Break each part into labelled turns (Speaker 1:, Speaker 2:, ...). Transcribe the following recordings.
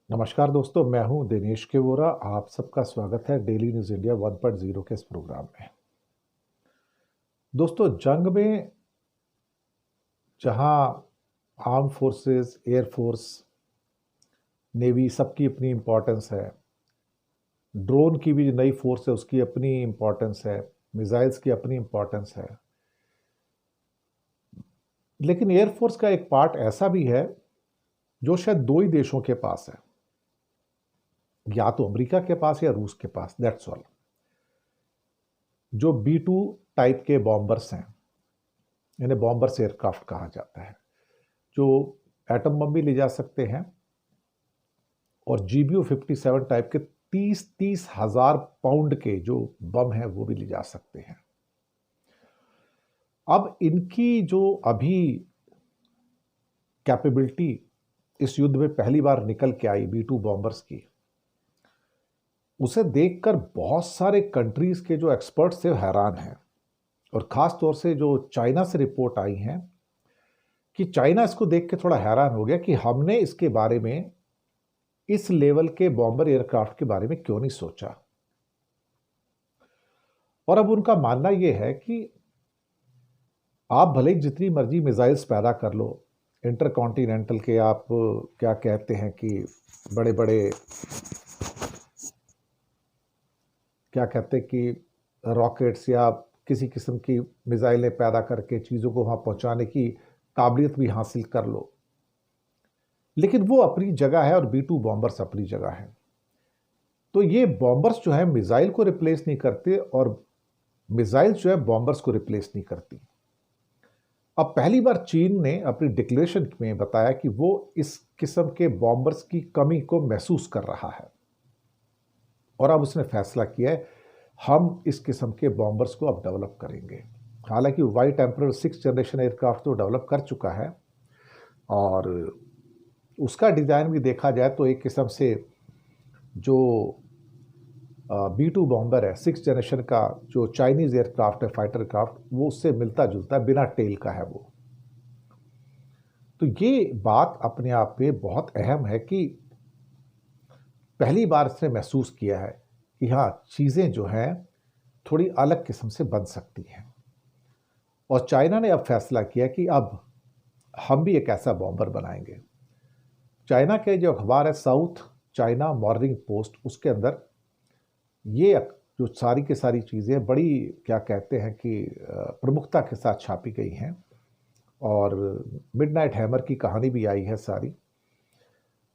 Speaker 1: नमस्कार दोस्तों, मैं हूं दिनेश के वोरा। आप सबका स्वागत है डेली न्यूज़ इंडिया 1.0 के इस प्रोग्राम में। दोस्तों, जंग में जहां arm forces, air force, navy सबकी अपनी इम्पोर्टेंस है, ड्रोन की भी जो नई फोर्स है उसकी अपनी इम्पोर्टेंस है, मिसाइल्स की अपनी इम्पोर्टेंस है, लेकिन एयरफोर्स का एक पार्ट ऐसा भी है जो शायद दो ही देशों के पास है, या तो अमेरिका के पास या रूस के पास, दैट्स ऑल। जो B-2 टाइप के बॉम्बर्स हैं, इन्हें बॉम्बर्स एयरक्राफ्ट कहा जाता है, जो एटम बम भी ले जा सकते हैं और GBU-57 टाइप के 30-30 हजार पाउंड के जो बम हैं वो भी ले जा सकते हैं। अब इनकी जो अभी कैपेबिलिटी इस युद्ध में पहली बार निकल के आई B-2 बॉम्बर्स की, उसे देखकर बहुत सारे कंट्रीज के जो एक्सपर्ट्स थे हैरान हैं। और खास तौर से जो चाइना से रिपोर्ट आई हैं कि चाइना इसको देख के थोड़ा हैरान हो गया कि हमने इसके बारे में, इस लेवल के बॉम्बर एयरक्राफ्ट के बारे में क्यों नहीं सोचा। और अब उनका मानना यह है कि आप भले ही जितनी मर्जी मिसाइल्स पैदा कर लो, इंटरकॉन्टिनेंटल के, आप क्या कहते हैं कि बड़े बड़े, क्या कहते हैं कि रॉकेट्स या किसी किस्म की मिसाइलें पैदा करके चीज़ों को वहाँ पहुँचाने की काबिलियत भी हासिल कर लो, लेकिन वो अपनी जगह है और B-2 बॉम्बर्स अपनी जगह है। तो ये बॉम्बर्स जो है मिसाइल को रिप्लेस नहीं करते और मिसाइल जो है बॉम्बर्स को रिप्लेस नहीं करती। अब पहली बार चीन ने अपनी डिक्लेरेशन में बताया कि वो इस किस्म के बॉम्बर्स की कमी को महसूस कर रहा है और अब उसने फैसला किया है हम इस किस्म के बॉम्बर्स को अब डेवलप करेंगे। हालांकि white emperor 6th generation aircraft तो डेवलप कर चुका है और उसका डिज़ाइन भी देखा जाए तो एक किस्म से जो B-2 बॉम्बर है 6th जनरेशन का, जो चाइनीज एयरक्राफ्ट है, फाइटर क्राफ्ट, वो उससे मिलता जुलता है, बिना टेल का है वो। तो ये बात अपने आप में बहुत अहम है कि पहली बार इसने महसूस किया है कि हाँ, चीज़ें जो हैं थोड़ी अलग किस्म से बन सकती हैं। और चाइना ने अब फैसला किया कि अब हम भी एक ऐसा बॉम्बर बनाएंगे। चाइना के जो अखबार है साउथ चाइना मॉर्निंग पोस्ट, उसके अंदर ये जो सारी की सारी चीज़ें बड़ी, क्या कहते हैं कि प्रमुखता के साथ छापी गई हैं और मिडनाइट हैमर की कहानी भी आई है सारी।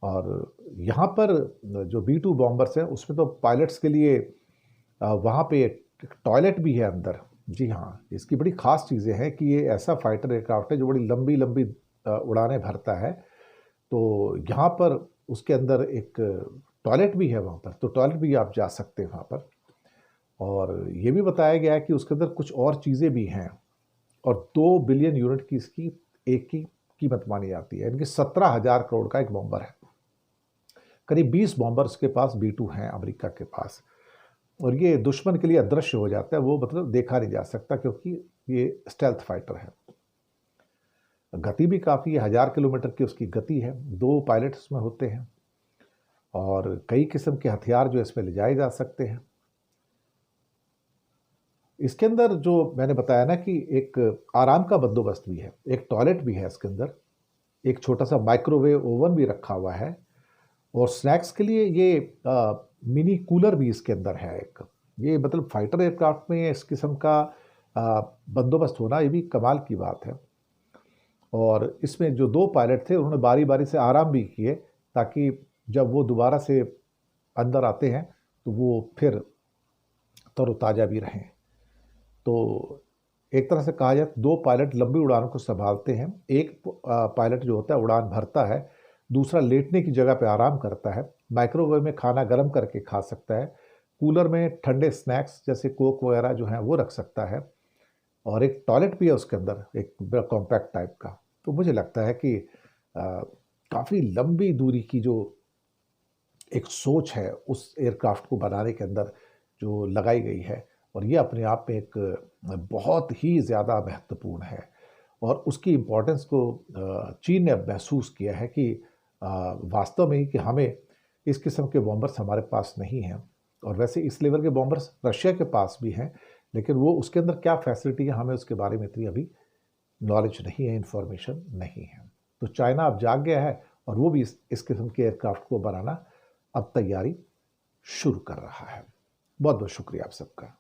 Speaker 1: और यहाँ पर जो B-2 बॉम्बर्स हैं उसमें तो पायलट्स के लिए वहाँ पे एक टॉयलेट भी है अंदर। जी हाँ, इसकी बड़ी ख़ास चीज़ें हैं कि ये ऐसा फाइटर एयरक्राफ्ट है जो बड़ी लंबी लंबी उड़ानें भरता है। तो यहाँ पर उसके अंदर एक टॉयलेट भी है वहाँ पर, तो टॉयलेट भी आप जा सकते हैं वहाँ पर। और ये भी बताया गया है कि उसके अंदर कुछ और चीज़ें भी हैं और 2 बिलियन यूनिट की इसकी एक की कीमत मानी जाती है। इनकी 17,000 करोड़ का एक बॉम्बर है। करीब 20 बॉम्बर्स के पास B-2 हैं अमेरिका के पास, और ये दुश्मन के लिए अदृश्य हो जाता है, वो मतलब देखा नहीं जा सकता क्योंकि ये स्टेल्थ फाइटर है। गति भी काफ़ी है, 1000 किलोमीटर की उसकी गति है, 2 पायलट इसमें होते हैं और कई किस्म के हथियार जो इसमें ले जाए जा सकते हैं। इसके अंदर जो मैंने बताया ना कि एक आराम का बंदोबस्त भी है, एक टॉयलेट भी है इसके अंदर, एक छोटा सा माइक्रोवेव ओवन भी रखा हुआ है और स्नैक्स के लिए ये मिनी कूलर भी इसके अंदर है एक। ये मतलब फाइटर एयरक्राफ्ट में इस किस्म का बंदोबस्त होना, ये भी कमाल की बात है। और इसमें जो 2 पायलट थे उन्होंने बारी बारी से आराम भी किए ताकि जब वो दोबारा से अंदर आते हैं तो वो फिर तरोताज़ा भी रहें। तो एक तरह से कहा जाए 2 पायलट लंबी उड़ानों को संभालते हैं। एक पायलट जो होता है उड़ान भरता है, दूसरा लेटने की जगह पे आराम करता है, माइक्रोवेव में खाना गर्म करके खा सकता है, कूलर में ठंडे स्नैक्स जैसे कोक वगैरह जो हैं वो रख सकता है और एक टॉयलेट भी है उसके अंदर, एक बड़ा कॉम्पैक्ट टाइप का। तो मुझे लगता है कि काफ़ी लंबी दूरी की जो एक सोच है उस एयरक्राफ्ट को बनाने के अंदर जो लगाई गई है, और ये अपने आप में एक बहुत ही ज़्यादा महत्वपूर्ण है और उसकी इम्पोर्टेंस को चीन ने अब महसूस किया है कि वास्तव में ही कि हमें इस किस्म के बॉम्बर्स हमारे पास नहीं हैं, और वैसे इस लेवल के बॉम्बर्स रशिया के पास भी हैं, लेकिन वो उसके अंदर क्या फैसिलिटी है हमें उसके बारे में इतनी अभी नॉलेज नहीं है, इंफॉर्मेशन नहीं है। तो चाइना अब जाग गया है और वो भी इस किस्म के एयरक्राफ्ट को बनाना अब तैयारी शुरू कर रहा है। बहुत बहुत शुक्रिया आप सबका।